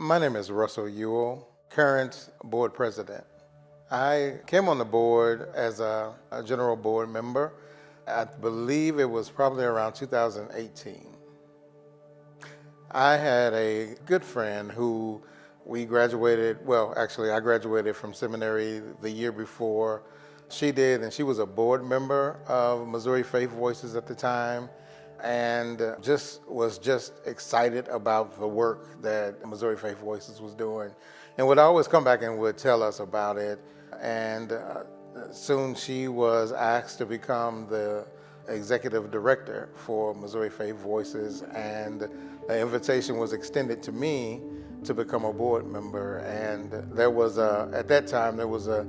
My name is Russell Ewell, current board president. I came on the board as a general board member. I believe it was probably around 2018. I had a good friend who we graduated, well, actually, I graduated from seminary the year before she did, and she was a board member of Missouri Faith Voices at the time, and just excited about the work that Missouri Faith Voices was doing, and would always come back and would tell us about it. And soon she was asked to become the executive director for Missouri Faith Voices, and the invitation was extended to me to become a board member. And at that time, there was a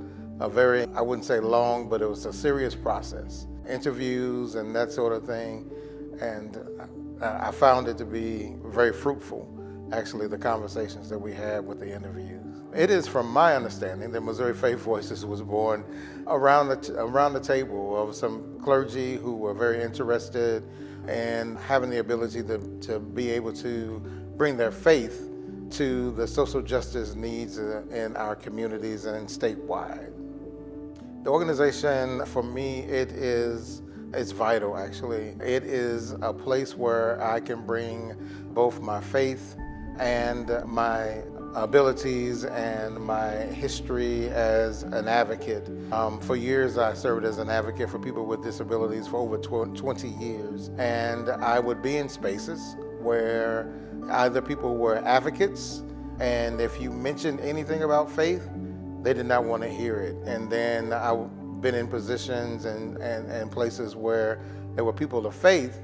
very, I wouldn't say long, but it was a serious process, interviews and that sort of thing. And I found it to be very fruitful, actually, the conversations that we had with the interviews. It is, from my understanding, that Missouri Faith Voices was born around the table of some clergy who were very interested in having the ability to be able to bring their faith to the social justice needs in our communities and statewide. The organization, for me, it's vital, actually. It is a place where I can bring both my faith and my abilities and my history as an advocate. For years, I served as an advocate for people with disabilities for over 20 years. And I would be in spaces where either people were advocates, and if you mentioned anything about faith, they did not want to hear it. And then I've been in positions and places where there were people of faith,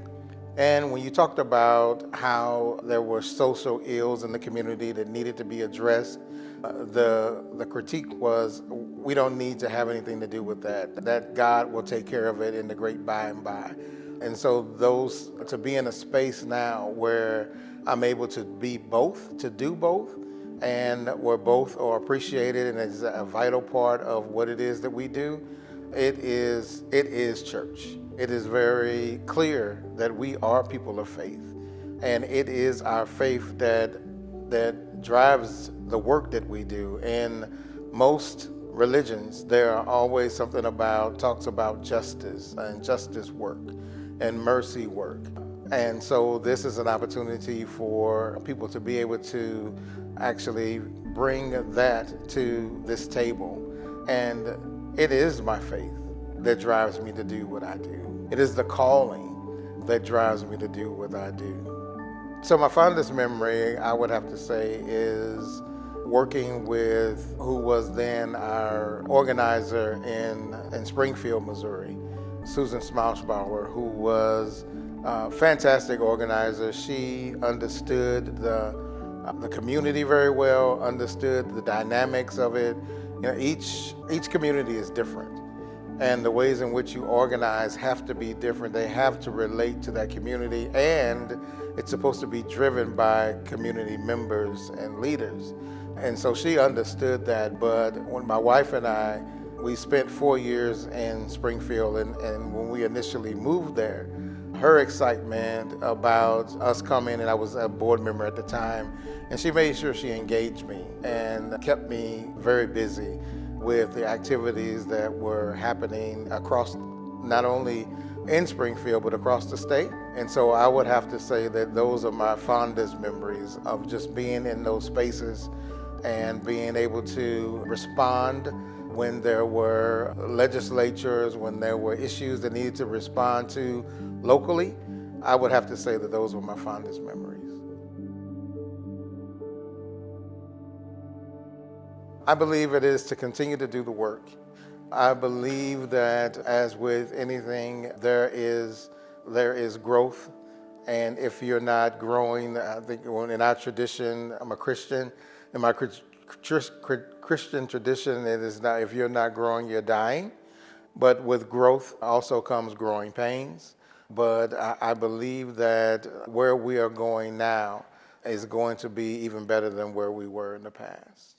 and when you talked about how there were social ills in the community that needed to be addressed, the critique was, we don't need to have anything to do with that God will take care of it in the great by and by. And so to be in a space now where I'm able to be both, to do both, and where both are appreciated and is a vital part of what it is that we do, it is church. It is very clear that we are people of faith, and it is our faith that drives the work that we do. In most religions, there are always something talks about justice and justice work and mercy work. And so this is an opportunity for people to be able to actually bring that to this table. And it is my faith that drives me to do what I do. It is the calling that drives me to do what I do. So my fondest memory, I would have to say, is working with who was then our organizer in Springfield, Missouri, Susan Smalshbauer, who was a fantastic organizer. She understood the community very well, understood the dynamics of it. You know, each community is different, and the ways in which you organize have to be different. They have to relate to that community, and it's supposed to be driven by community members and leaders. And so she understood that. But when my wife and I, we spent 4 years in Springfield, and when we initially moved there, her excitement about us coming, and I was a board member at the time, and she made sure she engaged me and kept me very busy with the activities that were happening across, not only in Springfield, but across the state. And so I would have to say that those are my fondest memories of just being in those spaces and being able to respond when there were legislatures, when there were issues that needed to respond to locally. I would have to say that those were my fondest memories. I believe it is to continue to do the work. I believe that, as with anything, there is growth, and if you're not growing, I think in our tradition, I'm a Christian, in my Christian tradition, it is not, if you're not growing, you're dying. But with growth also comes growing pains. But I believe that where we are going now is going to be even better than where we were in the past.